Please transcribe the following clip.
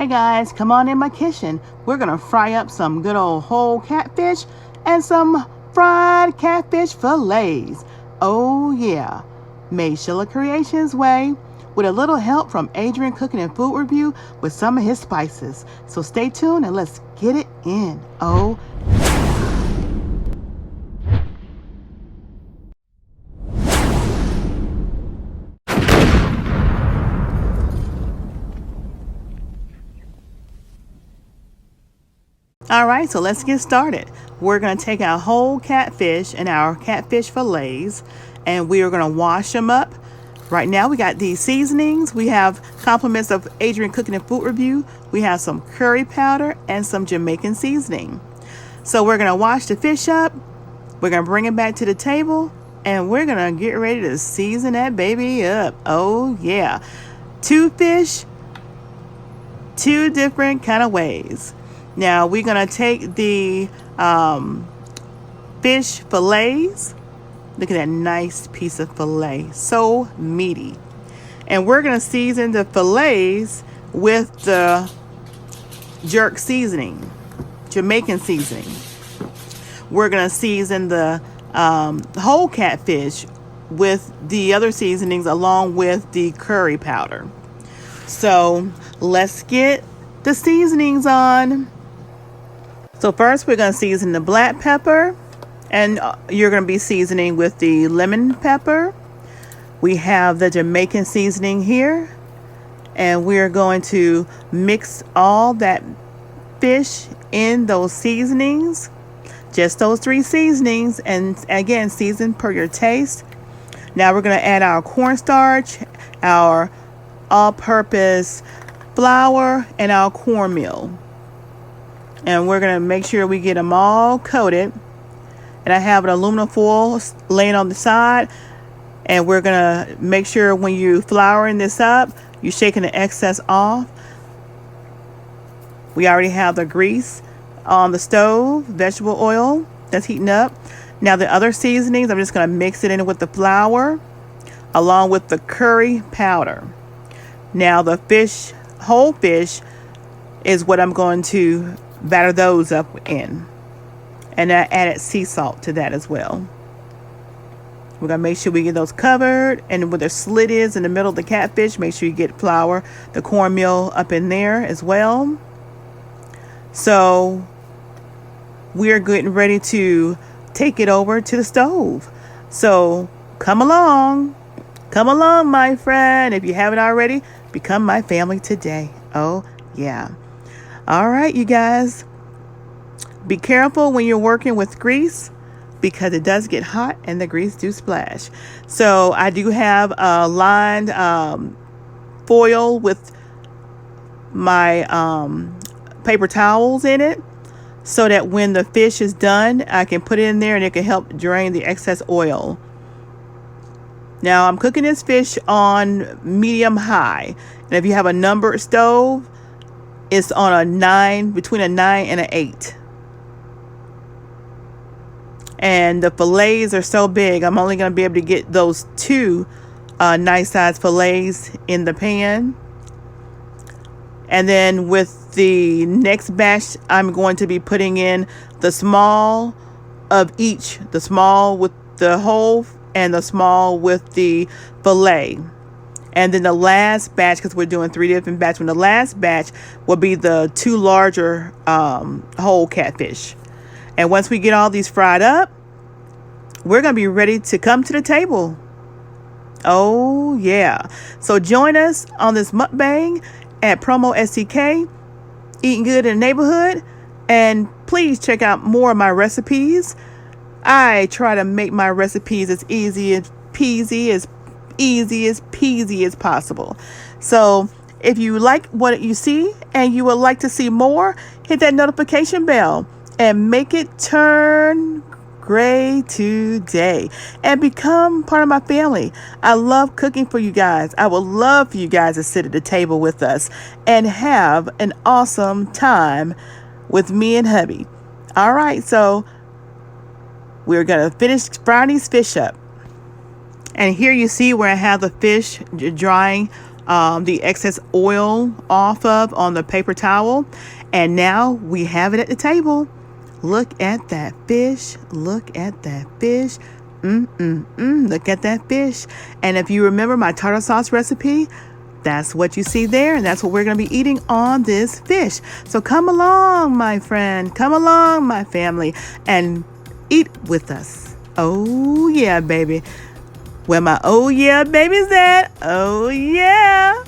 Hey guys, come on in my kitchen. We're gonna fry up some good old whole catfish and some fried catfish fillets. Oh yeah, made Sheila Creations way with a little help from Adrian Cooking and Food Review with some of his spices. So stay tuned and let's get it in. Oh. All right, so let's get started. We're going to take our whole catfish and our catfish fillets, and we are going to wash them up. Right now, we got these seasonings. We have compliments of Adrian Cooking and Food Review. We have some curry powder and some Jamaican seasoning. So we're going to wash the fish up. We're going to bring it back to the table, and we're going to get ready to season that baby up. Oh, yeah. 2 fish, 2 different kind of ways. Now we're going to take the fish fillets. Look at that nice piece of fillet. So meaty. And we're going to season the fillets with the jerk seasoning, Jamaican seasoning. We're going to season the whole catfish with the other seasonings along with the curry powder. So let's get the seasonings on. So first we're going to season the black pepper, and you're going to be seasoning with the lemon pepper. We have the Jamaican seasoning here, and we're going to mix all that fish in those seasonings, just those 3 seasonings, and again, season per your taste. Now we're going to add our cornstarch, our all-purpose flour, and our cornmeal. And we're going to make sure we get them all coated. And I have an aluminum foil laying on the side. And we're going to make sure when you flouring this up, you're shaking the excess off. We already have the grease on the stove, vegetable oil that's heating up. Now the other seasonings, I'm just going to mix it in with the flour along with the curry powder. Now the fish, whole fish, is what I'm going to batter those up in, and I added sea salt to that as well. We're gonna make sure we get those covered, and where the slit is in the middle of the catfish, make sure you get flour, the cornmeal up in there as well. So we're getting ready to take it over to the stove. So come along, my friend. If you haven't already, become my family today. Oh yeah. All right, you guys, be careful when you're working with grease because it does get hot and the grease do splash. So I do have a lined foil with my paper towels in it so that when the fish is done, I can put it in there and it can help drain the excess oil. Now I'm cooking this fish on medium high, and if you have a numbered stove, it's on a 9, between a 9 and an 8. And the fillets are so big, I'm only going to be able to get those 2 nice size fillets in the pan. And then with the next batch, I'm going to be putting in the small of each. The small with the whole and the small with the fillet. And then the last batch, because we're doing 3 different batches, when the last batch will be the 2 larger whole catfish. And once we get all these fried up, we're going to be ready to come to the table. Oh, yeah. So join us on this mukbang at PromoSTK, Eating Good in the Neighborhood. And please check out more of my recipes. I try to make my recipes as easy as peasy as possible. So if you like what you see and you would like to see more, hit that notification bell and make it turn gray today and become part of my family. I love cooking for you guys. I would love for you guys to sit at the table with us and have an awesome time with me and hubby. All right, so we're gonna finish frying these fish up. And here you see where I have the fish drying the excess oil off of on the paper towel. And now we have it at the table. Look at that fish. Look at that fish. Look at that fish. And if you remember my tartar sauce recipe, that's what you see there, and that's what we're going to be eating on this fish. So come along, my friend. Come along, my family, and eat with us. Oh, yeah, baby. Where my oh, yeah, baby's at? Oh, yeah.